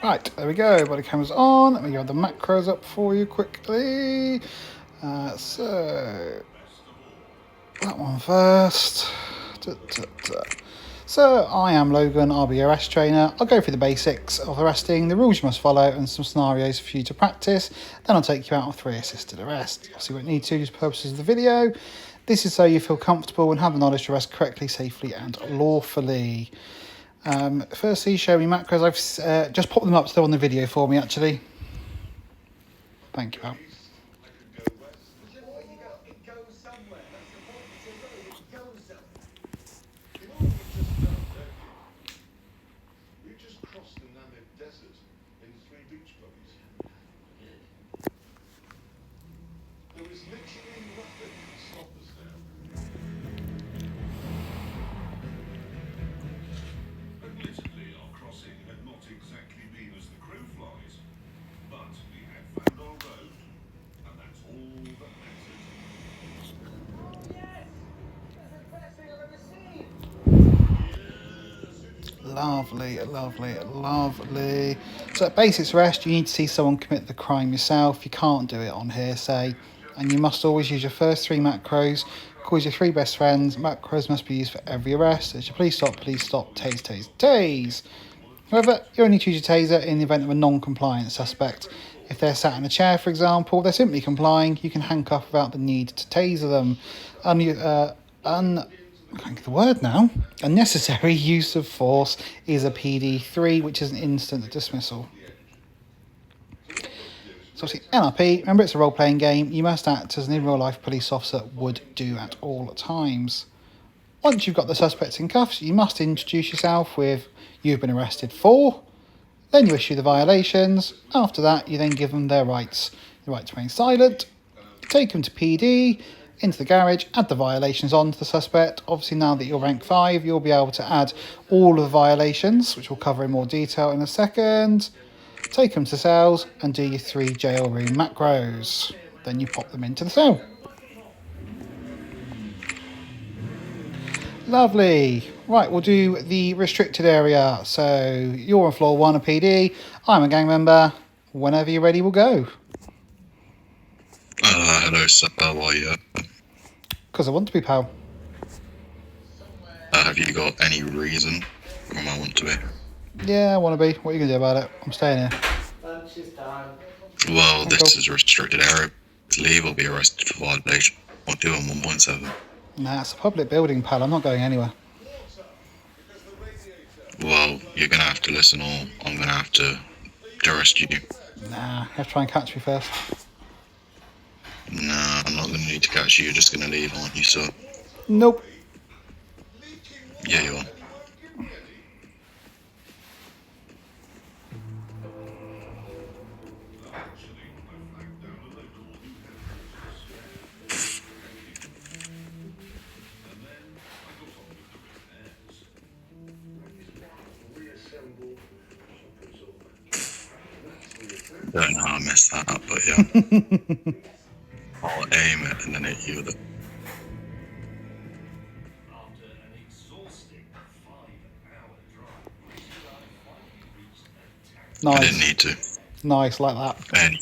Right, there we go. Body camera's on. Let me grab the macros up for you quickly. So that one first. So I am Logan, I'll be your arrest trainer. I'll go through the basics of arresting, the rules you must follow, and some scenarios for you to practice. Then I'll take you out on 3 assisted arrests. Obviously, you won't need to, just purposes of the video. This is so you feel comfortable and have the knowledge to arrest correctly, safely, and lawfully. Firstly, show me macros. I've just popped them up still on the video for me, actually. Thank you, pal. Lovely, lovely, lovely. So at basics arrest, you need to see someone commit the crime yourself. You can't do it on hearsay. And you must always use your first 3 macros. Call your 3 best friends. Macros must be used for every arrest. It's your please stop, tase, tase, tase. However, you only choose your taser in the event of a non-compliant suspect. If they're sat in a chair, for example, they're simply complying, you can handcuff without the need to taser them. I can't get the word now. Unnecessary use of force is a PD3, which is an instant dismissal. So obviously, NRP, remember it's a role-playing game. You must act as an in-real-life police officer would do at all times. Once you've got the suspects in cuffs, you must introduce yourself with "you've been arrested for." Then you issue the violations. After that, you then give them their rights. The right to remain silent. Take them to PD, into the garage, add the violations on to the suspect. Obviously, now that you're rank 5, you'll be able to add all of the violations, which we'll cover in more detail in a second. Take them to cells and do your 3 jail room macros. Then you pop them into the cell. Lovely. Right, we'll do the restricted area. So you're on floor 1 of PD. I'm a gang member. Whenever you're ready, we'll go. Hello, sir. How are you? Because I want to be, pal. Have you got any reason why I want to be? Yeah, I want to be. What are you going to do about it? I'm staying here. Well, this is a restricted area. Leave or be arrested for violation. 1.2 and 1.7. Nah, it's a public building, pal. I'm not going anywhere. Well, you're going to have to listen or I'm going to have to arrest you. Nah, you have to try and catch me first. Nah, I'm not going to need to catch you. You're just going to leave, aren't you, sir? Nope. Yeah, you are. Don't know how I messed that up, but yeah. I'll aim it and then hit you with it. Nice. I didn't need to. Nice, like that. And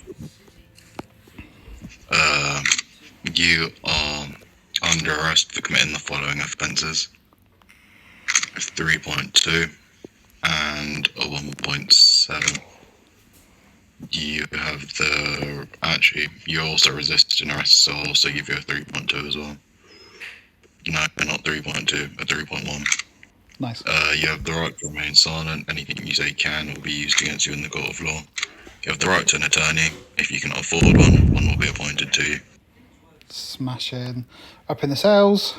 you are under arrest for committing the following offences: 3.2 and a 1.7. You have the... Actually, you also resisted arrest, so I'll also give you a 3.2 as well. No, not 3.2, a 3.1. Nice. You have the right to remain silent. Anything you say can will be used against you in the court of law. You have the right to an attorney. If you cannot afford one will be appointed to you. Smashing. Up in the cells.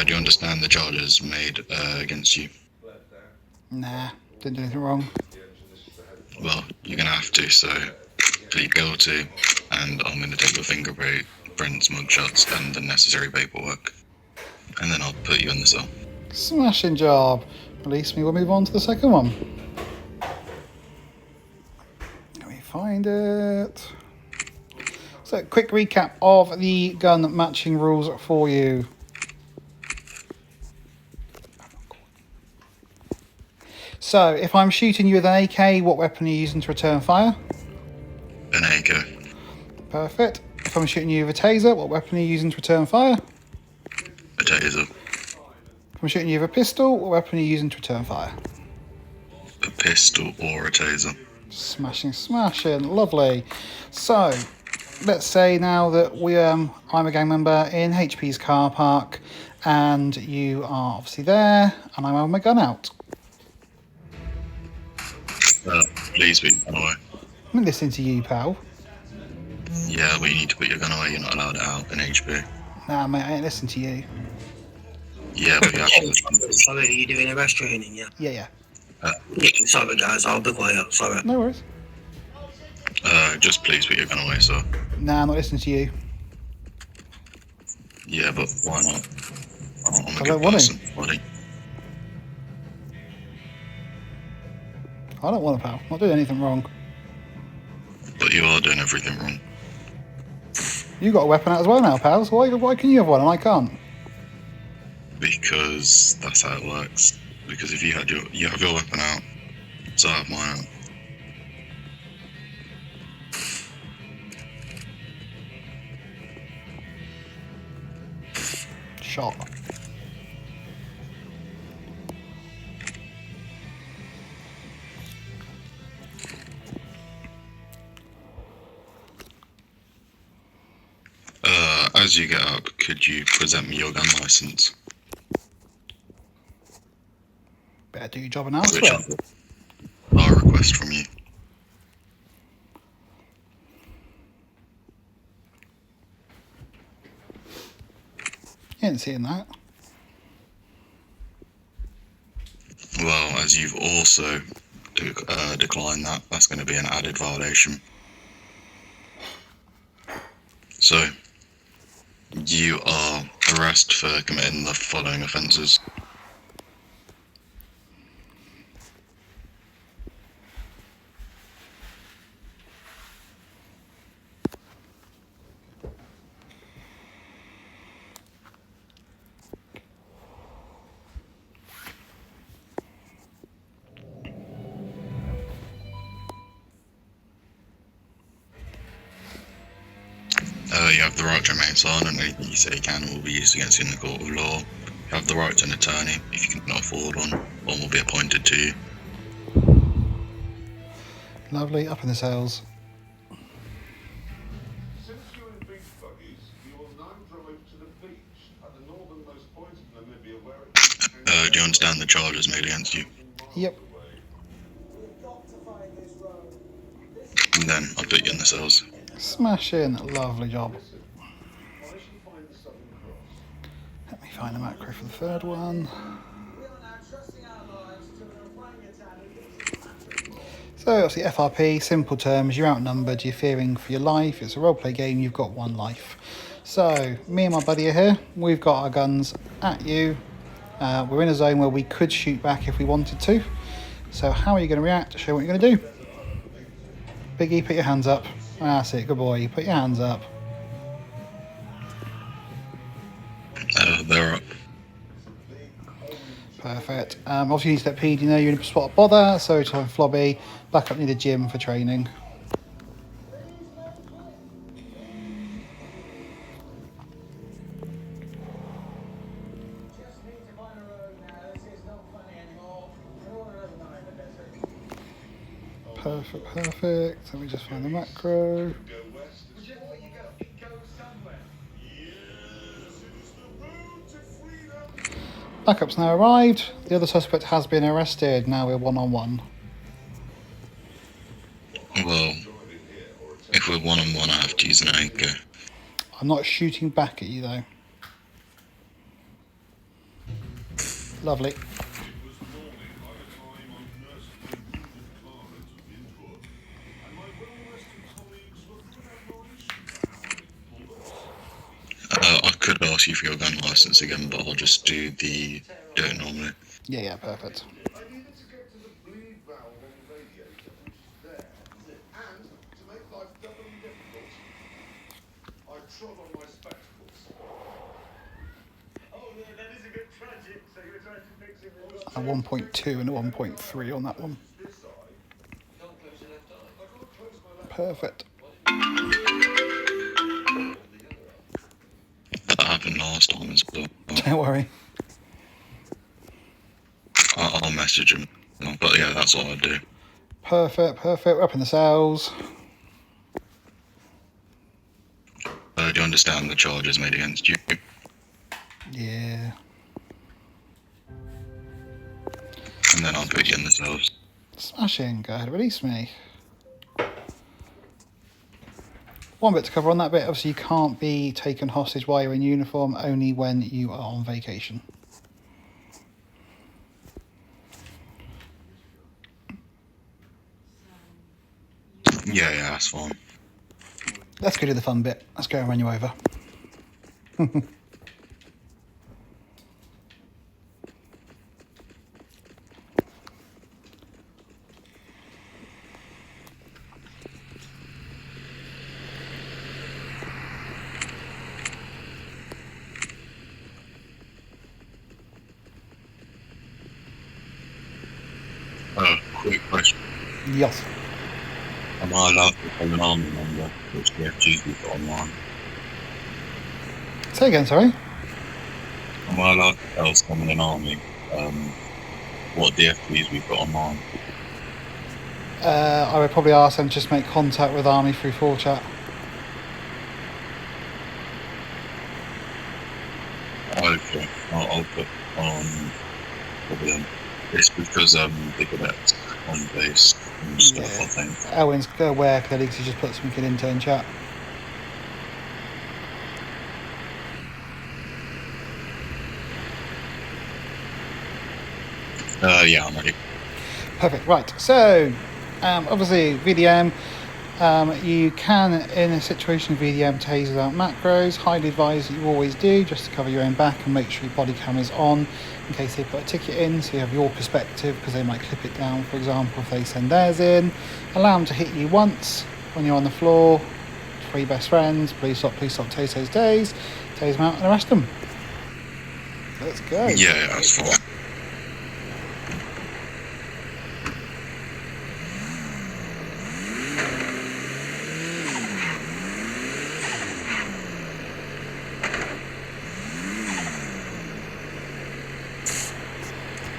Do you understand the charges made against you? Nah, didn't do anything wrong. Well, you're going to have to, so plead guilty, and I'm going to take your fingerprints, mugshots, and the necessary paperwork. And then I'll put you in the cell. Smashing job. Release me, we'll move on to the second one. Let me find it. So, quick recap of the gun matching rules for you. So, if I'm shooting you with an AK, what weapon are you using to return fire? An AK. Perfect. If I'm shooting you with a taser, what weapon are you using to return fire? A taser. If I'm shooting you with a pistol, what weapon are you using to return fire? A pistol or a taser. Smashing, smashing, lovely. So, let's say now that I'm a gang member in HP's car park, and you are obviously there, and I'm on my gun out. Please put your gun away. I'm listening to you, pal. Yeah, but you need to put your gun away. You're not allowed it out in HP. Nah, mate, I ain't listening to you. Yeah, but you have to. Sorry, are you doing arrest training, yeah? Yeah. Yeah, sorry guys, I'll be quiet, sorry. No worries. Just please put your gun away, sir. Nah, I'm not listening to you. Yeah, but why not? I'm a I good don't want person, buddy. I don't want to, pal. I'm not doing anything wrong. But you are doing everything wrong. You got a weapon out as well now, pals. Why can you have one and I can't? Because that's how it works. Because if you have your weapon out, so I have mine out. Shot. As you get up, could you present me your gun license? Better do your job and ask Which for it. I'll request from you. You ain't seeing that. Well, as you've also declined that, that's going to be an added violation. So, you are arrested for committing the following offences. You have the right to remain silent. Anything you say can and will be used against you in the court of law. You have the right to an attorney. If you cannot afford one will be appointed to you. Lovely. Up in the sales. Since you're in beach buggies, you will now drive to the beach at the northernmost point of Namibia where it Do you understand the charges made against you? Yep. And then I'll put you in the cells. Smashing. Lovely job. Let me find a macro for the third one. So obviously FRP, simple terms, you're outnumbered, you're fearing for your life, it's a roleplay game, you've got one life. So me and my buddy are here, we've got our guns at you, we're in a zone where we could shoot back if we wanted to. So how are you going to react? Show what you're going to do. Biggie, put your hands up. That's it, good boy, put your hands up. They're up. Perfect. Obviously you need to let PD know you're in a spot of bother, so to Flobby, back up near the gym for training. Perfect. Let me just find the macro. Backup's now arrived. The other suspect has been arrested. Now we're one-on-one. Well, if we're one-on-one, I have to use an anchor. I'm not shooting back at you though. Lovely. I could ask you for your gun license again, but I'll just do it normally. Yeah, perfect. I needed to get to the bleed valve on the radiator, which is there, and to make life doubly difficult, trod on my spectacles. Oh, yeah, that is a bit tragic. So you were trying to fix it with A 1.2 and a 1.3 on that one. This eye, Can't close your left eye. I can't close my left. Perfect. That happened last time as well. Don't worry. I'll message him. But yeah, that's what I'd do. Perfect. We're up in the cells. Do you understand the charges made against you? Yeah. And then I'll put you in the cells. Smashing. Go ahead, release me. One bit to cover on that bit. Obviously, you can't be taken hostage while you're in uniform, only when you are on vacation. Yeah, that's fine. Let's go do the fun bit. Let's go and run you over. Quick question. Yes. Am I allowed to become an army member, which the FG's we've got online? Say again, sorry. Am I allowed to tell someone in an army what DFGs we've got online? I would probably ask them to just make contact with Army through 4chat. Okay, I'll put on probably them. It's because they got it on base and stuff, I think. Owen's aware clearly because he just put something in intern chat. Yeah, I'm ready. Perfect. Right. So, obviously, VDM. You can, in a situation of VDM, taser out macros. Highly advised that you always do, just to cover your own back and make sure your body cam is on in case they put a ticket in, so you have your perspective, because they might clip it down, for example, if they send theirs in. Allow them to hit you once when you're on the floor. 3 best friends. Please stop, tase those days. Tase them out and arrest them. Let's go. Yeah, that's fine.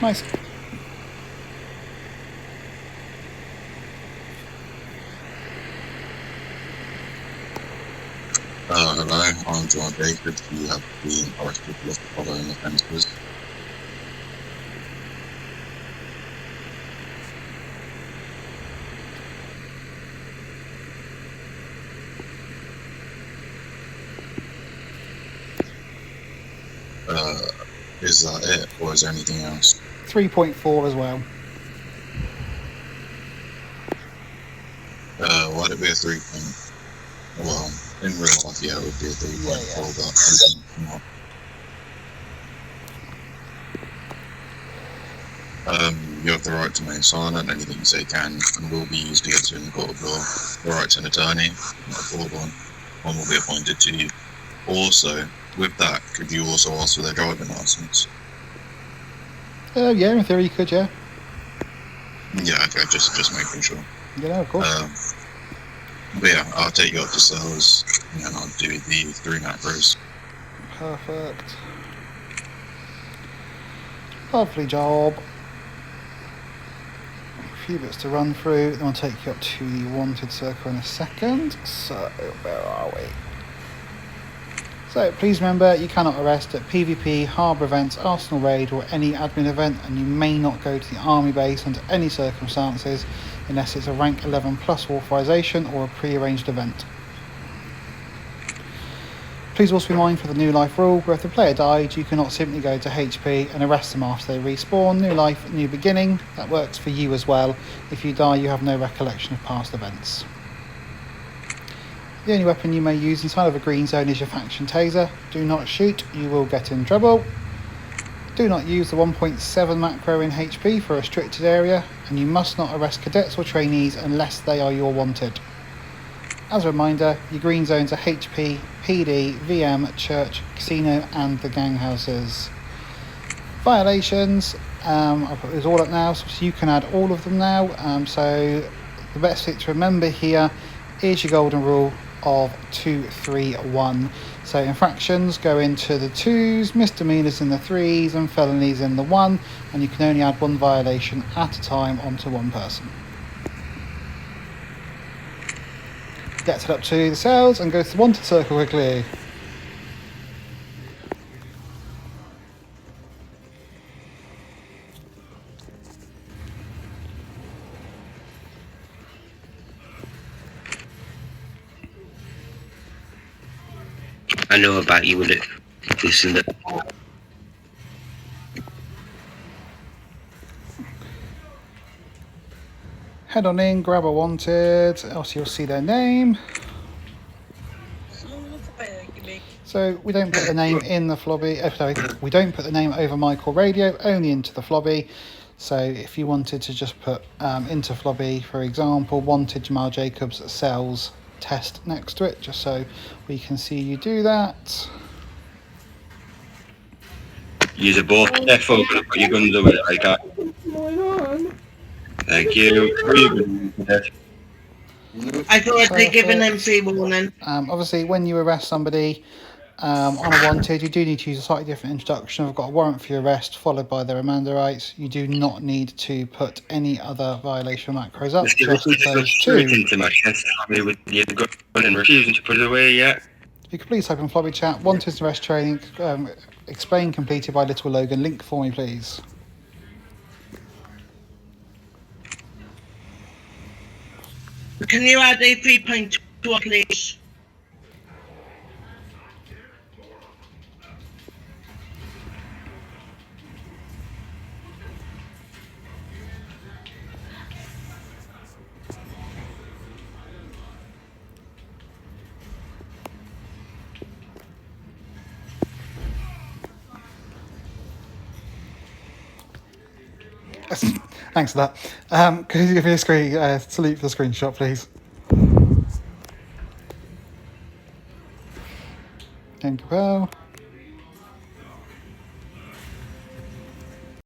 Nice. Hello, I'm John David. You have been arrested for the following offences. Is that it, or is there anything else? 3.4 as well. Why'd it be a 3 point? Well, in real life, yeah, it would be a 3.4, but you have the right to remain silent. Anything you say can and will be used against you in the court of law. The right to an attorney, not a fraud one. One will be appointed to you. Also, with that, could you also ask for their driving license? Yeah, in theory you could, yeah. Yeah, okay, just making sure. Yeah, of course. But yeah, I'll take you up to cells, and then I'll do the 3 macros. Perfect. Lovely job. A few bits to run through, then I'll take you up to the wanted circle in a second. So, where are we? So, please remember, you cannot arrest at PvP, harbour events, arsenal raid or any admin event, and you may not go to the army base under any circumstances unless it's a rank 11 plus authorisation or a pre-arranged event. Please also be mindful of the new life rule, where if the player died, you cannot simply go to HP and arrest them after they respawn. New life, new beginning. That works for you as well. If you die, you have no recollection of past events. The only weapon you may use inside of a green zone is your faction taser. Do not shoot, you will get in trouble. Do not use the 1.7 macro in HP for a restricted area, and you must not arrest cadets or trainees unless they are your wanted. As a reminder, your green zones are HP, PD, VM, church, casino and the gang houses. Violations, I'll put these all up now, so you can add all of them now. So the best bit to remember here is your golden rule of 2, 3, 1. So infractions go into the 2s, misdemeanors in the 3s and felonies in the 1, and you can only add one violation at a time onto one person. Gets it up to the cells and go to the wanted circle quickly. I know about you with it. Listen to Head on in, grab a wanted, else you'll see their name. So we don't put the name in the flobby, sorry, we don't put the name over mic or radio, only into the flobby. So if you wanted to just put into flobby, for example, wanted Jamal Jacobs cells test next to it, just so we can see you do that. use a both careful, but put your guns away like that. Thank you. I thought they'd given them free warning. Obviously, when you arrest somebody on a wanted, you do need to use a slightly different introduction. I've got a warrant for your arrest, followed by the remand rights. You do not need to put any other violation macros up, just those two. Into my chest with your gun and refusing to put it away yet. If you could please type in flobby chat, wanted and arrest training, explain completed by Little Logan. Link for me, please. Can you add a 3.2 please? Thanks for that. Could you give me a screen salute for the screenshot, please? Thank you, Pearl.